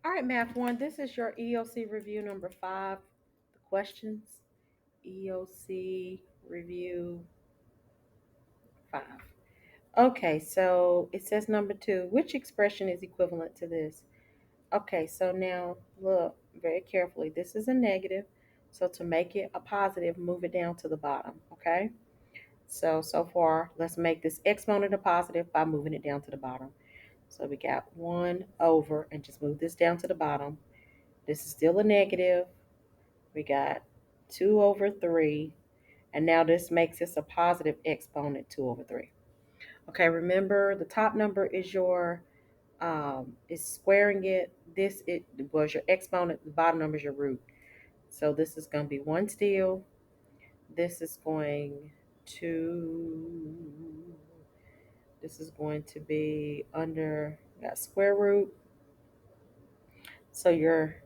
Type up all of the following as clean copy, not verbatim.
All right, Math 1, this is your EOC review number 5. The questions, EOC review 5. Okay, so it says number 2. Which expression is equivalent to this? Okay, so now look very carefully. This is a negative. So to make it a positive, move it down to the bottom, okay? So far, let's make this exponent a positive by moving it down to the bottom. So we got 1 over, and just move this down to the bottom. This is still a negative. We got 2 over 3. And now this makes this a positive exponent 2 over 3. Okay, remember the top number is your is squaring it. This it was your exponent. The bottom number is your root. So this is going to be 1 still. This is going to this is going to be under that square root. So your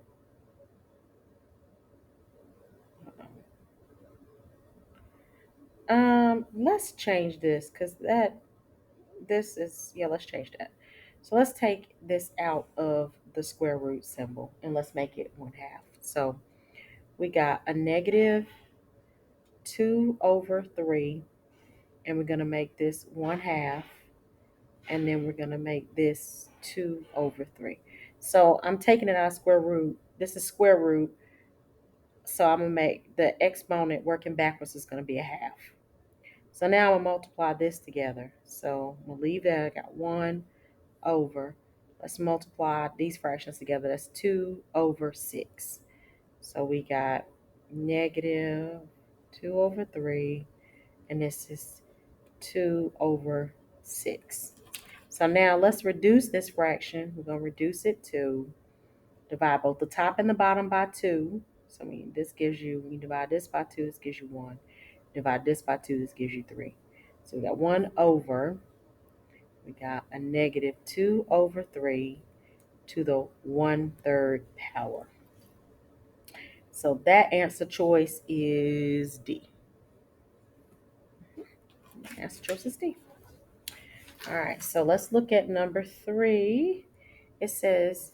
let's change this because that this is, yeah, let's change that. So let's take this out of the square root symbol and let's make it 1/2. So we got a negative 2 over 3, and we're going to make this 1/2, and then we're going to make this 2 over 3. So I'm taking it out of square root. This is square root. So I'm going to make the exponent working backwards is going to be a half. So now I'm going to multiply this together. So we'll leave that. I got 1 over. Let's multiply these fractions together. That's 2 over 6. So we got negative 2 over 3, and this is 2 over 6. So now let's reduce this fraction. We're going to reduce it to divide both the top and the bottom by 2. So this gives you, when you divide this by 2, this gives you 1. Divide this by 2, this gives you 3. So we got 1 over, we got a negative 2 over 3 to the 1/3 power. So that answer choice is D. Answer choice is D. All right, so let's look at number 3. It says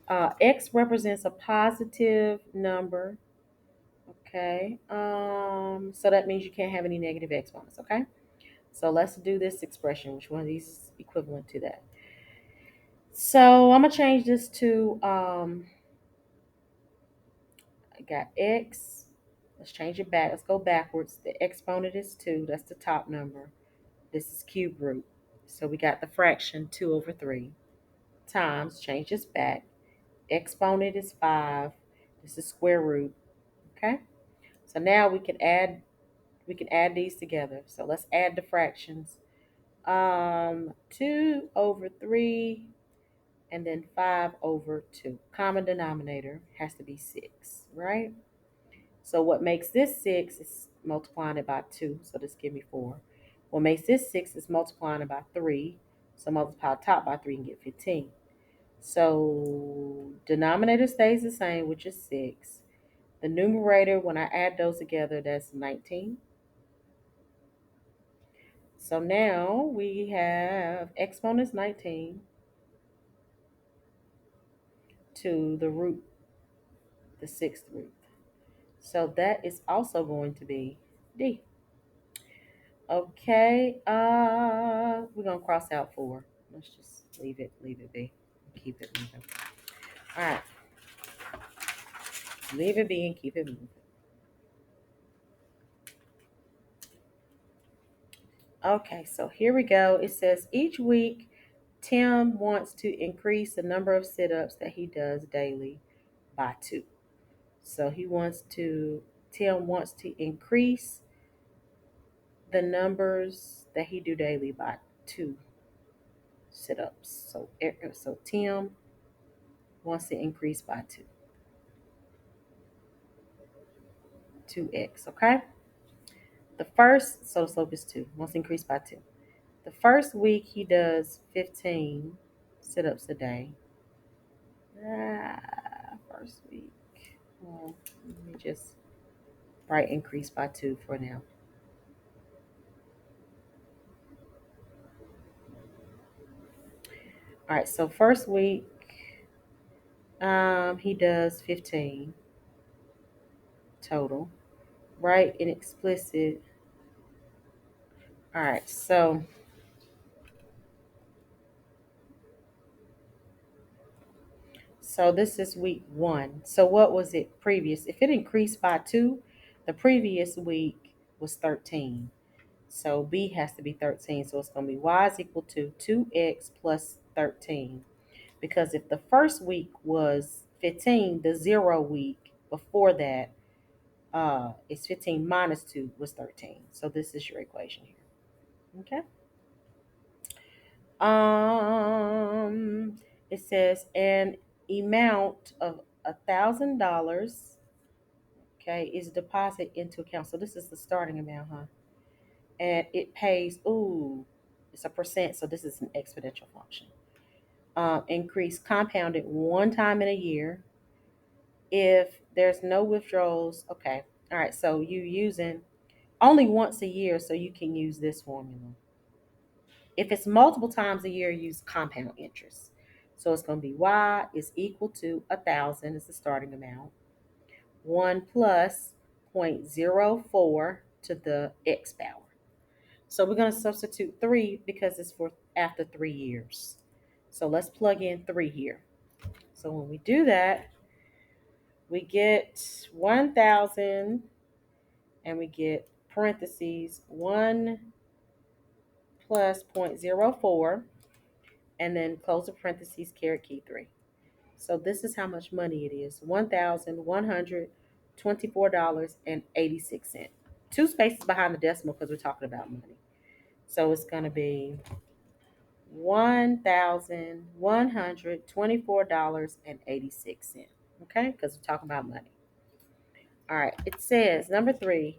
X represents a positive number. Okay, so that means you can't have any negative exponents. Okay, so let's do this expression. Which one of these is equivalent to that? So I'm gonna change this to I got X. Let's change it back. Let's go backwards. The exponent is 2. That's the top number. This is cube root. So we got the fraction 2 over 3 times, change this back. Exponent is 5. This is square root. Okay? So now we can add these together. So let's add the fractions. 2 over 3 and then 5 over 2. Common denominator has to be 6, right? So what makes this 6 is multiplying it by 2. So this give me 4. What makes this 6 is multiplying it by 3. So multiply top by 3 and get 15. So denominator stays the same, which is 6. The numerator, when I add those together, that's 19. So now we have exponents 19 to the root, the 6th root. So that is also going to be D. Okay, we're gonna cross out 4. Let's just leave it be. Keep it moving. All right, leave it be and keep it moving. Okay, so here we go. It says each week Tim wants to increase the number of sit-ups that he does daily by 2. So Tim wants to increase the numbers that he do daily by 2 sit-ups. So Tim wants to increase by 2x, okay? So the slope is 2, wants to increase by 2. The first week he does 15 sit-ups a day. First week. Well, let me just write increase by 2 for now. All right, so first week, He does 15 total, right? In explicit. All right, so this is week one. So what was it previous? If it increased by two, the previous week was 13. So B has to be 13. So it's going to be y is equal to 2x plus 13. Because if the first week was 15, the 0 week before that is 15 minus 2 was 13. So this is your equation here. Okay. Um, it says an amount of $1,000, okay, is deposited into account. So this is the starting amount, huh? And it pays, ooh, it's a percent. So this is an exponential function. Increase compounded one time in a year. If there's no withdrawals, okay. All right. So you using only once a year, so you can use this formula. If it's multiple times a year, use compound interest. So it's going to be y is equal to 1,000 is the starting amount. 1 plus 0.04 to the x power. So we're going to substitute 3 because it's for after 3 years. So let's plug in 3 here. So when we do that, we get 1,000 and we get parentheses 1 plus 0.04 and then close the parentheses, caret key 3. So this is how much money it is: $1,124.86. Two spaces behind the decimal because we're talking about money. So it's going to be $1,124.86. Okay, because we're talking about money. All right, it says number 3,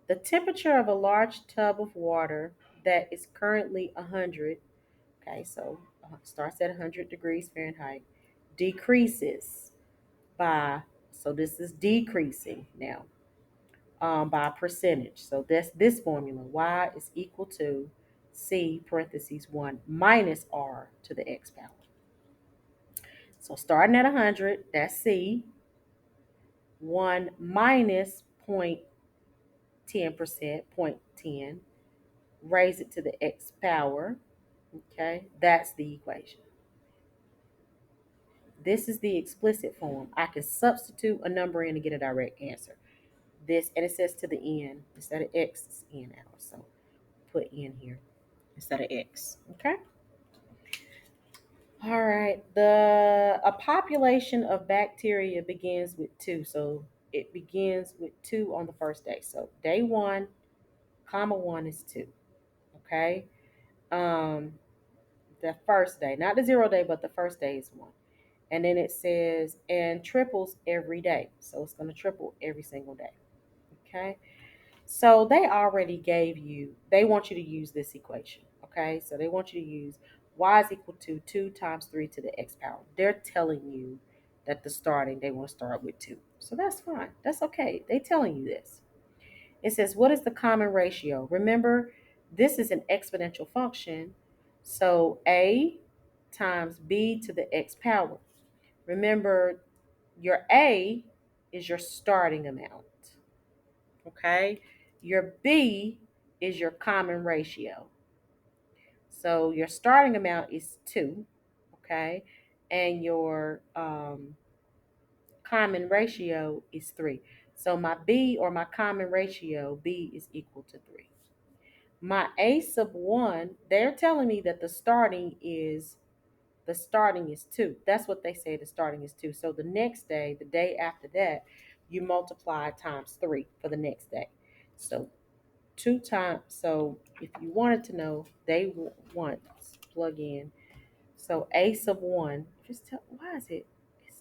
the temperature of a large tub of water that is currently 100. Okay, so starts at 100 degrees Fahrenheit, decreases by, so this is decreasing now, by a percentage. So that's this formula: y is equal to c parentheses 1 minus r to the x power. So starting at 100, that's c, 1 minus 0.10%, 0.10, raise it to the x power. Okay, that's the equation. This is the explicit form. I can substitute a number in to get a direct answer. This, and it says to the n instead of x, it's n out. So put n here instead of x. Okay. All right. A population of bacteria begins with 2. So it begins with 2 on the first day. So day 1, comma 1 is 2. Okay. Um, the first day, not the 0 day, but the first day is 1. And then it says, and triples every day. So it's going to triple every single day. Okay. So they already gave you, they want you to use this equation. Okay. So they want you to use y is equal to 2 times 3 to the x power. They're telling you that the starting, they want to start with 2. So that's fine. That's okay. They're telling you this. It says, what is the common ratio? Remember, this is an exponential function. So a times b to the x power. Remember, your A is your starting amount. Okay. Your B is your common ratio. So your starting amount is 2. Okay. And your common ratio is 3. So my B, or my common ratio, B is equal to 3. My A sub 1, they're telling me that the starting is 2. That's what they say, the starting is 2. So the next day, the day after that, you multiply times 3 for the next day. So 2 times, so if you wanted to know, day 1, plug in. So a sub 1, just tell, why is it,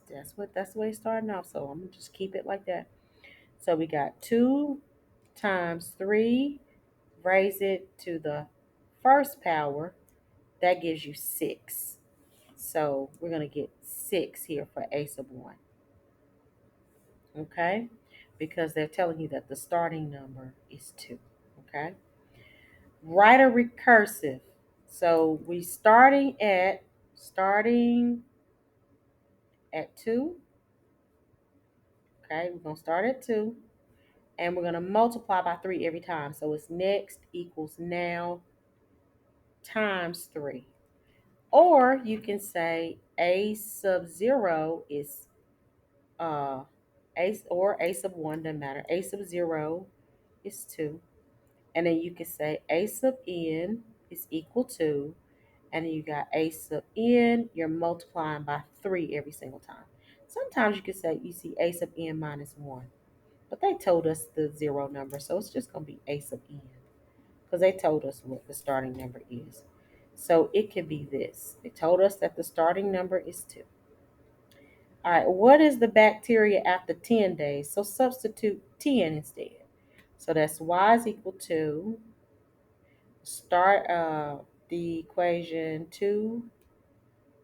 that's the way it's starting off. So I'm going to just keep it like that. So we got 2 times 3, raise it to the first power. That gives you 6. So we're going to get 6 here for a sub 1. Okay? Because they're telling you that the starting number is 2. Okay? Write a recursive. So we starting at 2. Okay, we're going to start at 2. And we're going to multiply by 3 every time. So it's next equals now times 3. Or you can say a sub 0 is a sub 1, doesn't matter. A sub 0 is 2. And then you can say a sub n is equal to, and then you got a sub n, you're multiplying by 3 every single time. Sometimes you could say you see a sub n minus 1, but they told us the 0 number, so it's just going to be a sub n because they told us what the starting number is. So it could be this. They told us that the starting number is 2. All right, what is the bacteria after 10 days? So substitute 10 instead. So that's y is equal to, start the equation 2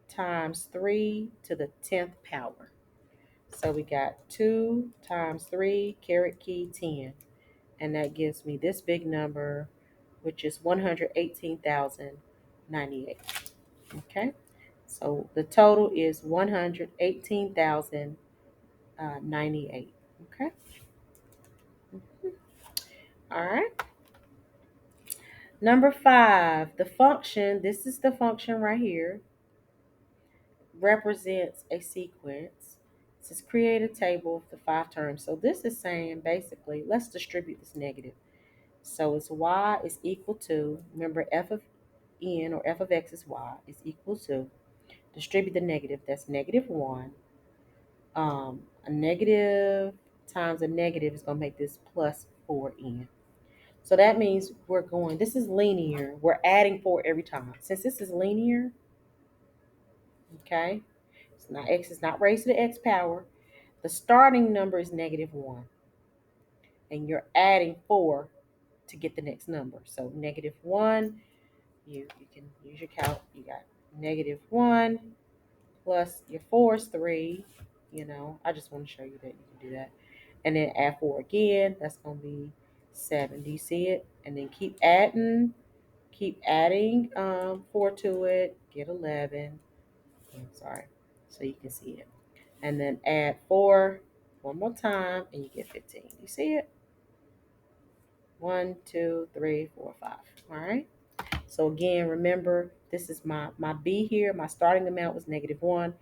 times 3 to the 10th power. So we got 2 times 3, caret key 10. And that gives me this big number, which is 118,098. Okay, so the total is 118,098. Okay, all right. Number 5, the function, this is the function right here, represents a sequence. It says create a table of the 5 terms. So this is saying basically, let's distribute this negative. So it's y is equal to, remember f of n or f of x is y, is equal to, distribute the negative, that's negative 1. A negative times a negative is going to make this plus 4n. So that means this is linear. We're adding 4 every time. Since this is linear, okay, it's not x is not raised to the x power. The starting number is negative 1. And you're adding 4 to get the next number. So negative 1, you can use your calc. You got negative 1 plus your 4 is 3. I just want to show you that you can do that. And then add 4 again. That's going to be 7. Do you see it? And then keep adding 4 to it. Get 11. I'm sorry. So you can see it. And then add 4 one more time, and you get 15. You see it? 1, 2, 3, 4, 5. All right. So again, remember, this is my b here. My starting amount was negative 1,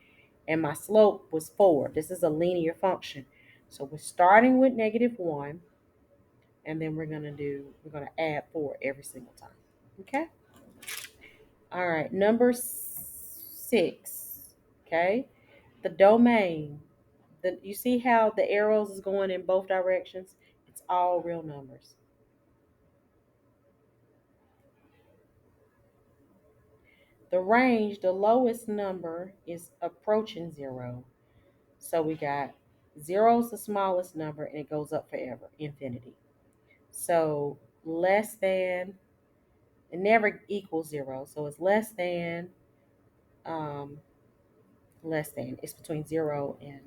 and my slope was 4. This is a linear function. So we're starting with negative 1, and then we're gonna add 4 every single time. Okay. All right. Number 6. Okay. The domain. You see how the arrows is going in both directions? It's all real numbers. The range, the lowest number is approaching 0. So we got 0 is the smallest number, and it goes up forever, infinity. So less than, it never equals 0. So it's less than, it's between 0 and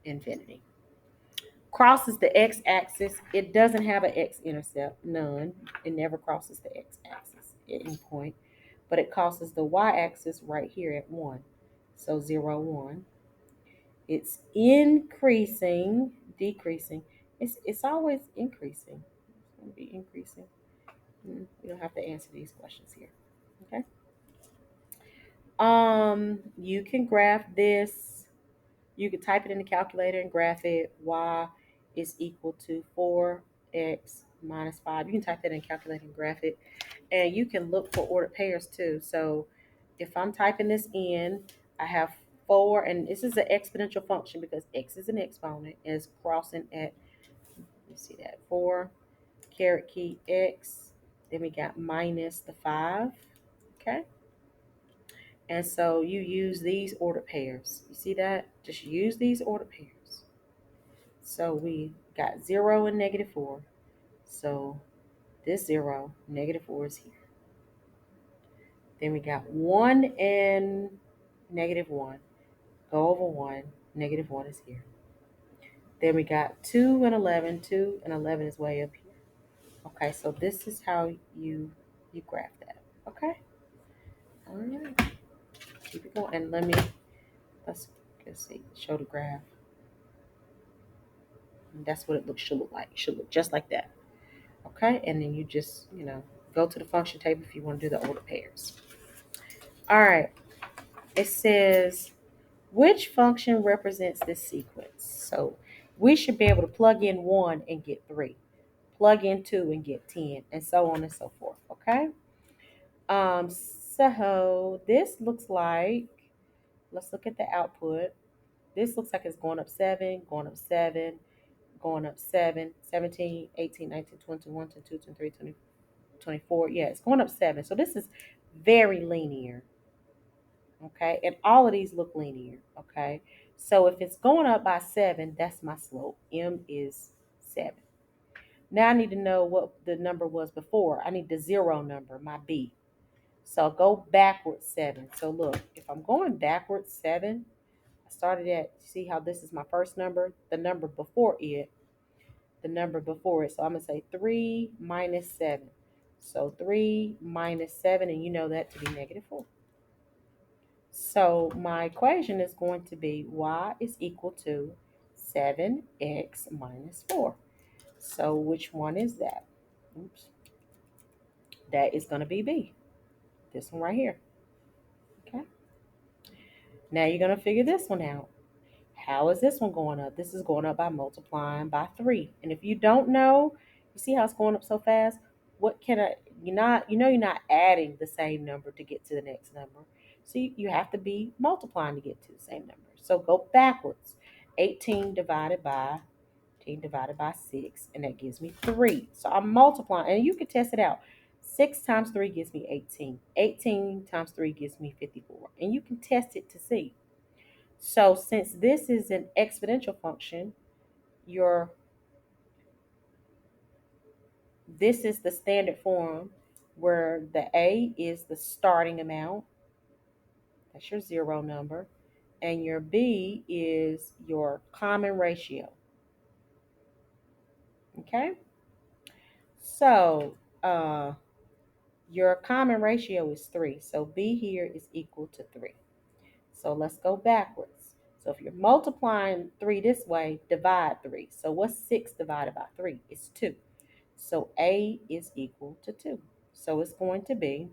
infinity. Crosses the x-axis. It doesn't have an x-intercept, none. It never crosses the x-axis at any point, but it crosses the y-axis right here at 1. So 0, 1. It's increasing, decreasing. It's always increasing. It's going to be increasing. You don't have to answer these questions here. Okay. You can graph this. You can type it in the calculator and graph it. Y is equal to 4x minus 5. You can type that in the calculator and graph it. And you can look for ordered pairs too. So if I'm typing this in, I have 4, and this is an exponential function because x is an exponent, and it's crossing at, let me see that, 4, caret key x. Then we got minus the 5. Okay. And so you use these ordered pairs. You see that? Just use these ordered pairs. So we got 0 and negative 4. So this 0, negative 4 is here. Then we got 1 and negative 1. Go over 1. Negative 1 is here. Then we got 2 and 11. 2 and 11 is way up here. Okay, so this is how you graph that. Okay? All right. Keep it going. And let's Let's see, show the graph. And that's what it should look like. It should look just like that. Okay, and then you just, go to the function table if you want to do the order pairs. All right, it says, which function represents this sequence? So we should be able to plug in 1 and get 3, plug in 2 and get 10, and so on and so forth. Okay. So this looks like, let's look at the output. This looks like it's going up 7, going up 7, going up 7, 17, 18, 19, 20, 21, 22, 23, 24. Yeah, it's going up 7. So this is very linear. Okay, and all of these look linear. Okay, so if it's going up by 7, that's my slope. M is 7. Now I need to know what the number was before. I need the zero number, my B. So I'll go backwards 7. So look, if I'm going backwards 7, I started at, see how this is my first number, the number before it, the number before it. So I'm going to say 3 minus 7. So 3 minus 7, and you know that to be negative 4. So my equation is going to be y is equal to 7x minus 4. So which one is that? Oops. That is going to be B. This one right here. Okay. Now you're going to figure this one out. How is this one going up? This is going up by multiplying by 3. And if you don't know, you see how it's going up so fast? What can I, you're not adding the same number to get to the next number. So you have to be multiplying to get to the same number. So go backwards. 18 divided by 6, and that gives me 3. So I'm multiplying, and you can test it out. 6 times 3 gives me 18. 18 times 3 gives me 54. And you can test it to see. So since this is an exponential function, this is the standard form where the A is the starting amount. That's your zero number. And your B is your common ratio. Okay? So your common ratio is 3. So B here is equal to 3. So let's go backwards. So if you're multiplying 3 this way, divide 3. So what's 6 divided by 3? It's 2. So A is equal to 2. So it's going to be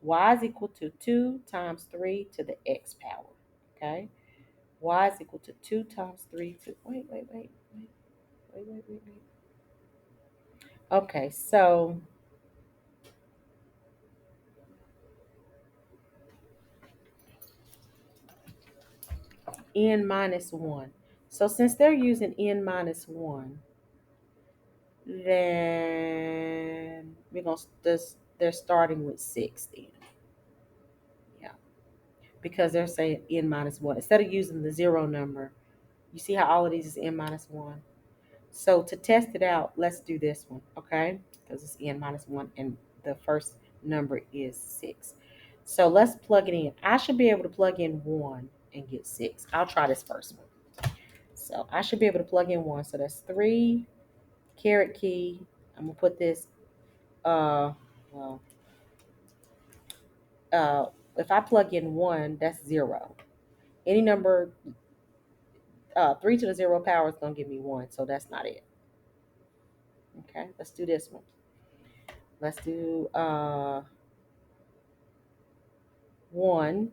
y is equal to 2 times 3 to the x power. Okay? Y is equal to 2 times 3 to, wait. Okay, so n minus 1. So since they're using n minus 1, then they're starting with 6 then. Yeah, because they're saying n minus 1. Instead of using the zero number, you see how all of these is n minus 1? So to test it out, let's do this one, okay? Because it's n minus 1 and the first number is 6. So let's plug it in. I should be able to plug in 1 and get 6. I'll try this first one. So I should be able to plug in 1. So that's 3, caret key. I'm going to put this, well, uh, if I plug in 1, that's 0. Any number, 3 to the 0 power is going to give me 1. So that's not it. Okay, let's do this one. Let's do 1.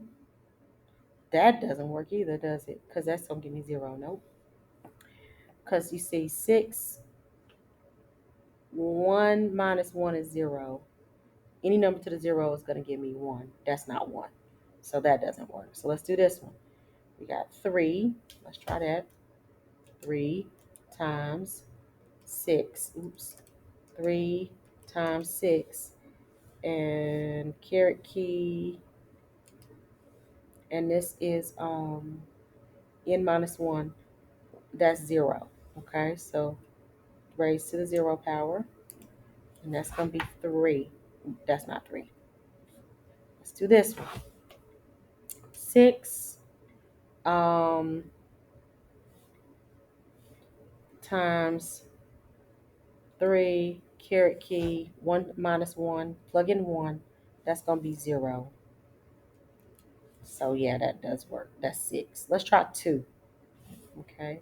That doesn't work either, does it? Because that's going to give me 0. Nope. Because you see 6, 1 minus 1 is 0. Any number to the 0 is going to give me 1. That's not 1. So that doesn't work. So let's do this one. We got 3. Let's try that. 3 times 6. Oops. 3 times 6. And caret key. And this is n minus 1. That's 0. Okay, so raised to the 0 power. And that's going to be 3. That's not 3. Let's do this one. 6 times 3, caret key, 1 minus 1, plug in 1. That's going to be 0. So yeah, that does work. That's 6. Let's try 2. Okay.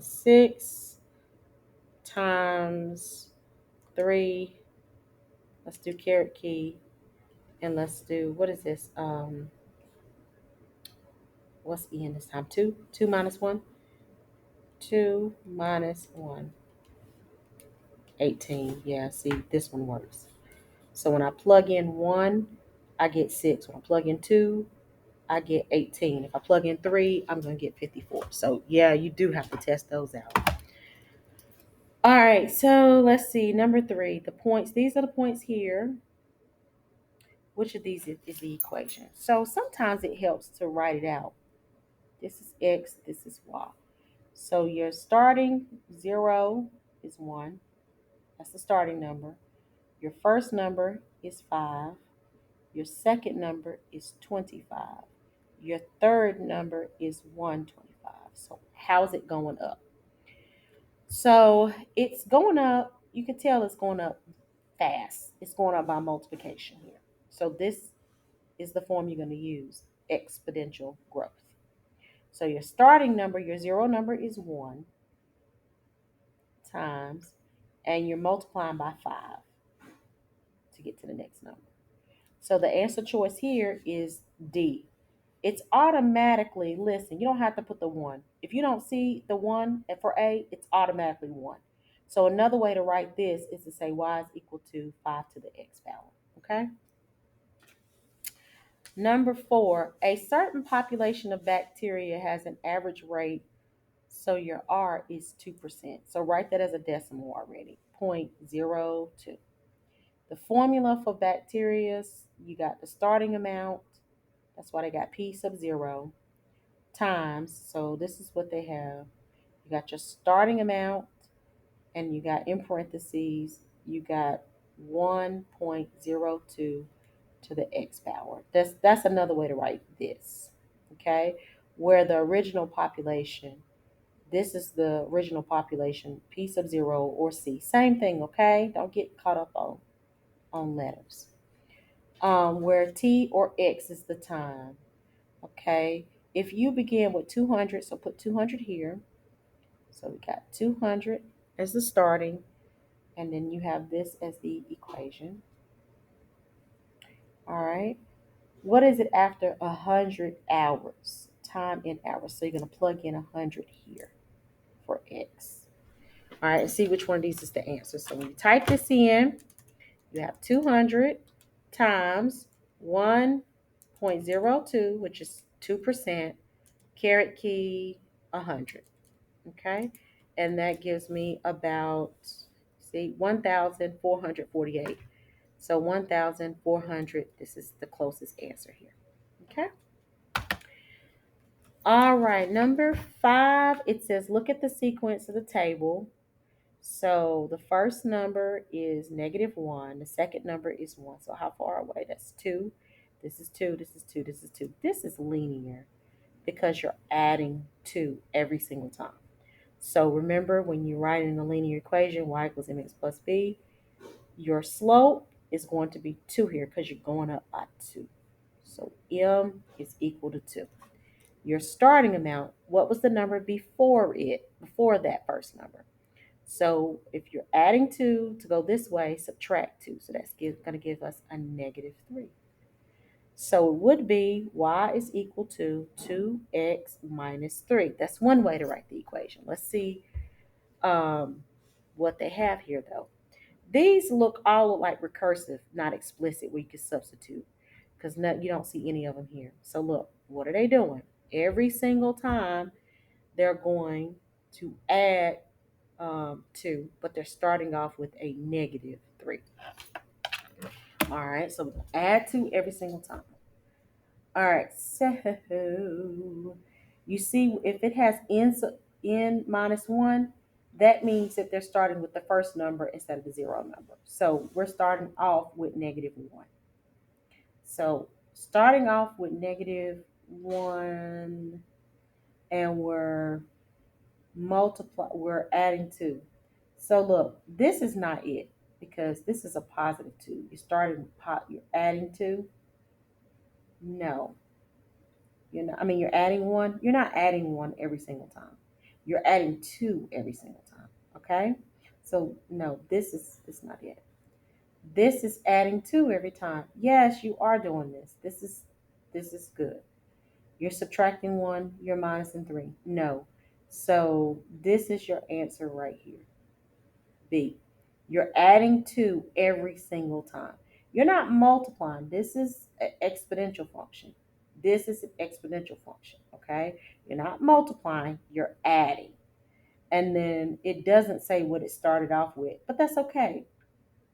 6 times 3. Let's do caret key. And let's do, what is this? What's en this time? 2? 2 minus 1? 2 minus 1. 18. Yeah, see, this one works. So when I plug in 1, I get 6. When I plug in 2, I get 18. If I plug in 3, I'm going to get 54. So yeah, you do have to test those out. All right, so let's see. Number 3, the points. These are the points here. Which of these is the equation? So sometimes it helps to write it out. This is x, this is y. So your starting 0 is 1. That's the starting number. Your first number is 5. Your second number is 25. Your third number is 125. So how's it going up? So it's going up. You can tell it's going up fast. It's going up by multiplication here. So this is the form you're going to use, exponential growth. So your starting number, your 0 number is 1 times, and you're multiplying by 5 to get to the next number. So the answer choice here is D. It's automatically, listen, you don't have to put the 1. If you don't see the 1 for A, it's automatically 1. So another way to write this is to say y is equal to 5 to the x power. Okay? Number 4, a certain population of bacteria has an average rate, so your R is 2%. So write that as a decimal already, 0.02. The formula for bacteria, you got the starting amount, that's why they got P sub 0, times, so this is what they have. You got your starting amount, and you got in parentheses, you got 1.02 to the x power. That's another way to write this. Okay? Where the original population, this is the original population, P sub 0 or C. Same thing, okay? Don't get caught up on letters. Where T or X is the time. Okay? If you begin with 200, so put 200 here. So we got 200 as the starting, and then you have this as the equation. All right. What is it after 100 hours? Time in hours. So you're going to plug in 100 here for X. All right, and see which one of these is the answer. So when you type this in, you have 200 times 1.02, which is 2%, caret key 100. Okay, and that gives me about, see, 1,448. So 1,400, this is the closest answer here. Okay. All right, number 5, it says look at the sequence of the table. So the first number is -1. The second number is 1. So how far away? That's 2. This is 2. This is 2. This is 2. This is linear because you're adding 2 every single time. So remember, when you write in a linear equation, y equals mx plus b, your slope is going to be 2 here because you're going up by 2. So m is equal to 2. Your starting amount, what was the number before that first number? So if you're adding 2 to go this way, subtract 2. So that's going to give us a -3. So it would be y is equal to 2x minus 3. That's one way to write the equation. Let's see what they have here, though. These all look like recursive, not explicit, where you can substitute, because you don't see any of them here. So look, what are they doing? Every single time they're going to add 2, but they're starting off with a -3. All right, so add 2 every single time. All right, so you see if it has n minus 1, that means that they're starting with the first number instead of the 0 number. So we're starting off with -1. So starting off with -1, and we're adding 2. So look, this is not it, because this is a +2. You're adding 2, No, you're not. I mean, you're adding one. You're not adding one every single time. You're adding two every single time. Okay. So no, this is it's not it. This is adding two every time. Yes, you are doing this. This is good. You're subtracting one. You're minusing three. No. So this is your answer right here. B. You're adding two every single time. You're not multiplying. This is an exponential function. This is an exponential function, okay? You're not multiplying, you're adding. And then it doesn't say what it started off with, but that's okay.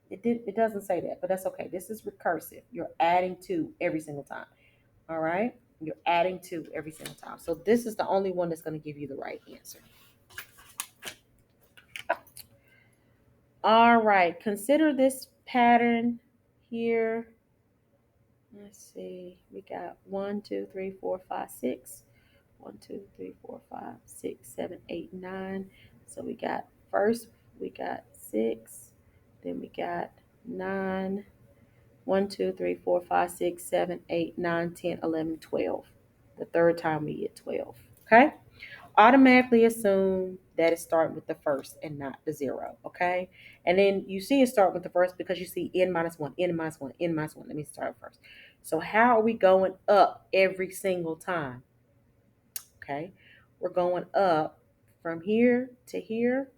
It doesn't say that, but that's okay. This is recursive. You're adding two every single time. All right? You're adding two every single time. So this is the only one that's going to give you the right answer. All right, consider this pattern here. Let's see, we got 1, 2, 3, 4, 5, 6. 1, 2, 3, 4, 5, 6, 7, 8, 9. So we got first, we got 6, then we got 9. 1, 2, 3, 4, 5, 6, 7, 8, 9, 10, 11, 12. The third time we get 12. Okay? Automatically assume that it's starting with the first and not the zero, okay? And then you see it start with the first because you see n minus one, n minus one, n minus one. Let me start first. So how are we going up every single time? Okay, we're going up from here to here.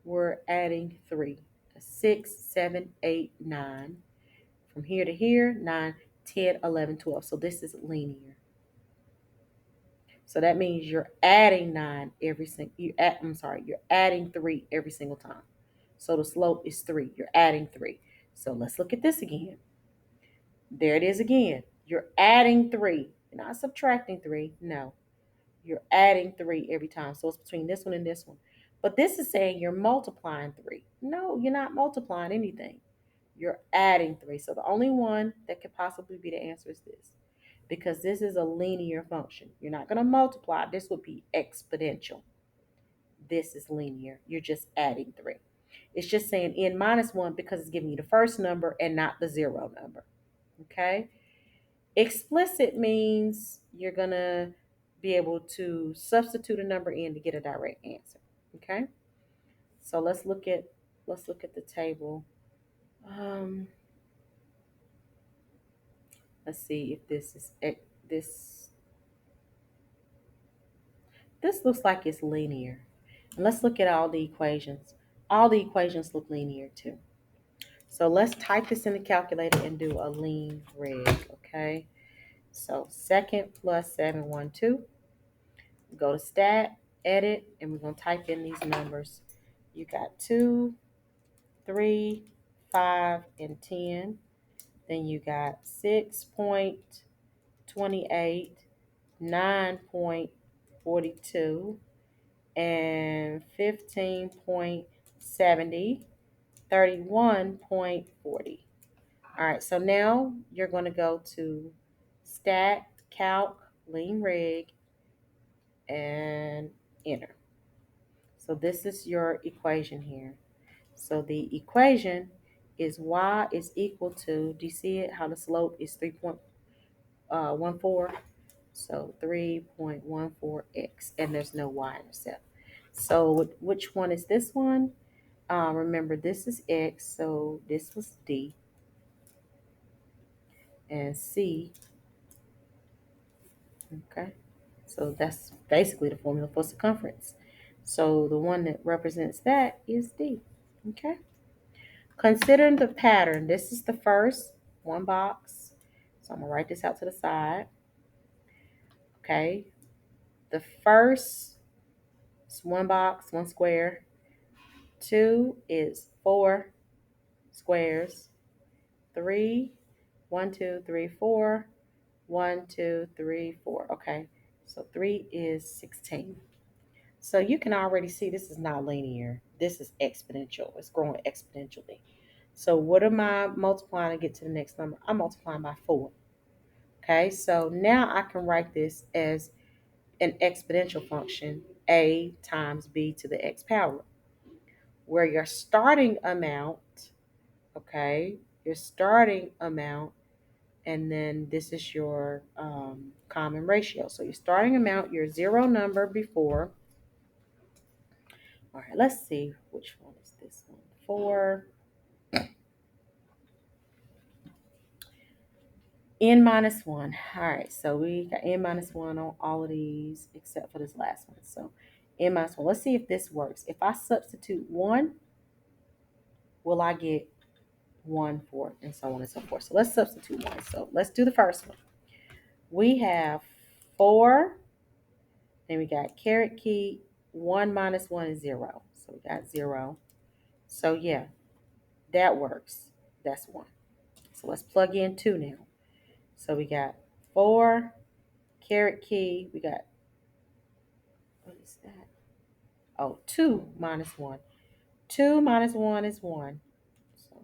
We're adding three, 6, 7, 8, 9. From here to here, 9, 10, 11, 12. So this is linear. So that means you're adding nine every single. You're adding three every single time. So the slope is three. You're adding three. So let's look at this again. There it is again. You're adding three. You're not subtracting three. No, you're adding three every time. So it's between this one and this one. But this is saying you're multiplying three. No, you're not multiplying anything. You're adding three. So the only one that could possibly be the answer is this, because this is a linear function. You're not going to multiply. This would be exponential. This is linear. You're just adding three. It's just saying n minus one because it's giving you the first number and not the zero number. Okay? Explicit means you're going to be able to substitute a number in to get a direct answer. Okay? So let's look at the table. Um, let's see if this this looks like it's linear. And let's look at all the equations. All the equations look linear too. So let's type this in the calculator and do a lean rig, okay? So second plus 7, 1, 2. Go to stat, edit, and we're going to type in these numbers. You got 2, 3, 5, and 10. Then you got 6.28, 9.42, and 15.70, 31.40. All right, so now you're going to go to stat, calc, lean rig, and enter. So this is your equation here. So the equation is y is equal to, do you see it? How the slope is 3.14? So 3.14x, and there's no y-intercept. So which one is this one? Remember, this is x, so this was d, and c. Okay, so that's basically the formula for circumference. So the one that represents that is d. Okay, considering the pattern, this is the first one box. So I'm gonna write this out to the side. Okay, the first is one box, one square. Two is four squares. Three, 1, 2, 3, 4. 1, 2, 3, 4. Okay, so 3 is 16. So you can already see this is not linear. This is exponential. It's growing exponentially. So what am I multiplying to get to the next number? I'm multiplying by 4. Okay, so now I can write this as an exponential function, a times b to the x power, where your starting amount, okay, your starting amount and then this is your common ratio. So your starting amount, your zero number before. All right, let's see which one is this one. For n minus 1. All right, so we got n minus 1 on all of these except for this last one. So n minus 1. Let's see if this works. If I substitute 1, will I get 1 for it, and so on and so forth. So let's substitute 1. So let's do the first one. We have 4, then we got caret key, 1 minus 1 is 0. So we got 0. So yeah, that works. That's 1. So let's plug in 2 now. So we got 4, caret key, we got, what is that? Oh, 2 minus 1. 2 minus 1 is 1. So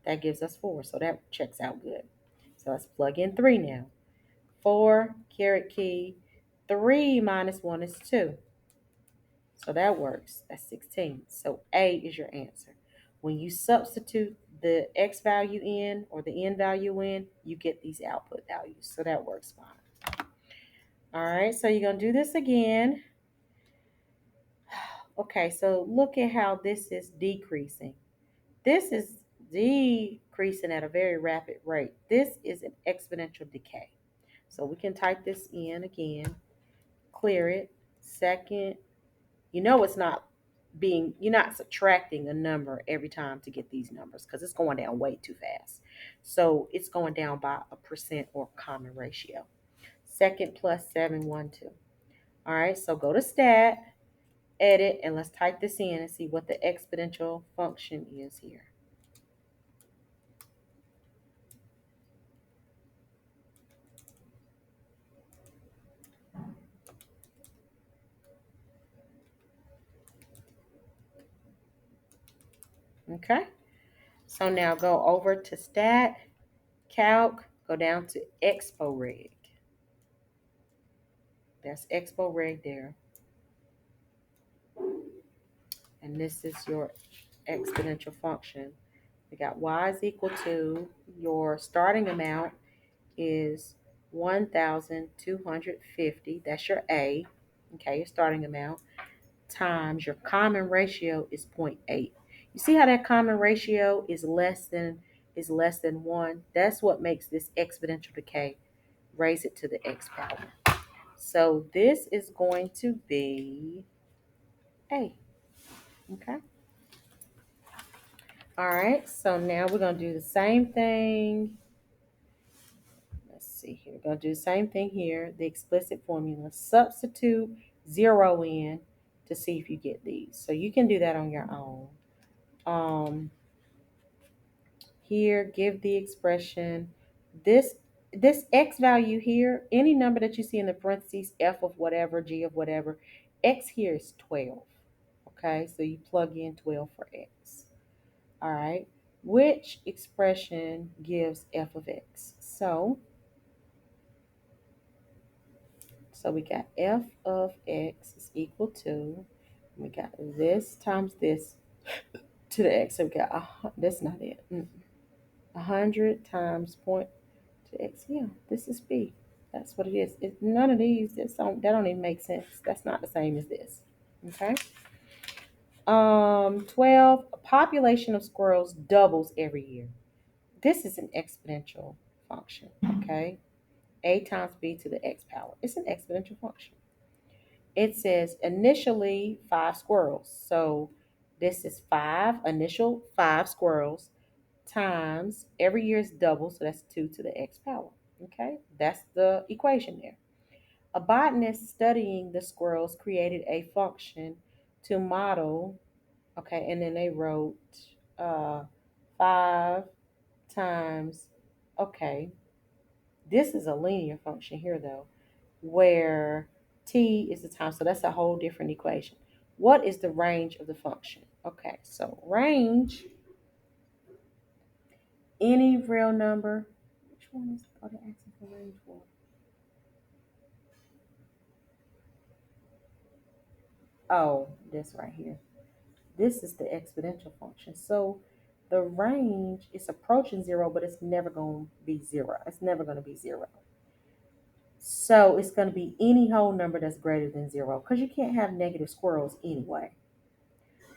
that gives us 4. So that checks out good. So let's plug in 3 now. 4, caret key, 3 minus 1 is 2. So that works. That's 16. So A is your answer. When you substitute the x value in or the n value in, you get these output values. So that works fine. All right, so you're going to do this again. Okay, so look at how this is decreasing. This is decreasing at a very rapid rate. This is an exponential decay. So we can type this in again, clear it. Second, it's not you're not subtracting a number every time to get these numbers because it's going down way too fast. So it's going down by a percent or common ratio. Second plus 7, 1, 2. All right, so go to stat, edit, and let's type this in and see what the exponential function is here. Okay, so now go over to stat, calc, go down to exporeg. That's exporeg there. And this is your exponential function. We got y is equal to your starting amount is 1,250. That's your A. Okay, your starting amount times your common ratio is 0.8. You see how that common ratio is less than 1? That's what makes this exponential decay. Raise it to the x power. So this is going to be A. Okay. All right. So now we're going to do the same thing. Let's see here. We're going to do the same thing here. The explicit formula. Substitute 0 in to see if you get these. So you can do that on your own. Here, give the expression. This x value here, any number that you see in the parentheses, f of whatever, g of whatever, x here is 12. Okay, so you plug in 12 for x. All right, which expression gives f of x? So we got f of x is equal to, we got this times this to the x. So we got, that's not it. 100 times point to x. Yeah, this is b. That's what it is. None of these, that don't even make sense. That's not the same as this. Okay. 12, a population of squirrels doubles every year. This is an exponential function. Okay. A times b to the x power. It's an exponential function. It says initially 5 squirrels. So this is 5 squirrels times every year is double, so that's 2 to the x power. Okay, that's the equation there. A botanist studying the squirrels created a function to model, okay, and then they wrote 5 times, okay, this is a linear function here though, where t is the time, so that's a whole different equation. What is the range of the function? Okay, so range, any real number. Which one is the asking for range for? Oh, this right here. This is the exponential function. So the range is approaching zero, but it's never going to be zero. It's never going to be zero. So it's going to be any whole number that's greater than zero because you can't have negative squirrels anyway.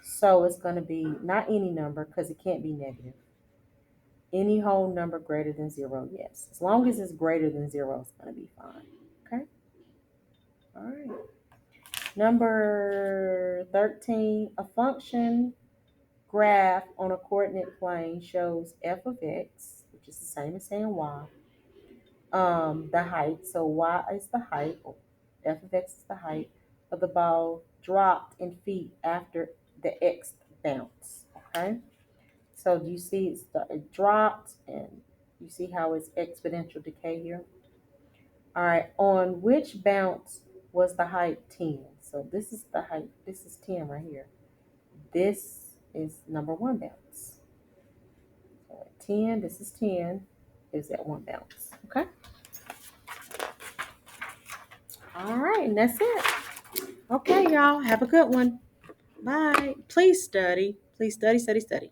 So it's going to be not any number because it can't be negative. Any whole number greater than zero, yes. As long as it's greater than zero, it's going to be fine. Okay? All right. Number 13, a function graph on a coordinate plane shows f of x, which is the same as saying y, the height. So y is the height, or f of x is the height of the ball dropped in feet after the x bounce. Okay? So do you see it dropped, and you see how it's exponential decay here? All right, on which bounce was the height 10? So this is the height, this is 10 right here. This is number one bounce. So at 10, this is 10, is that one bounce. Okay? All right, and that's it. Okay, y'all, have a good one. Bye. Please study. Please study, study, study.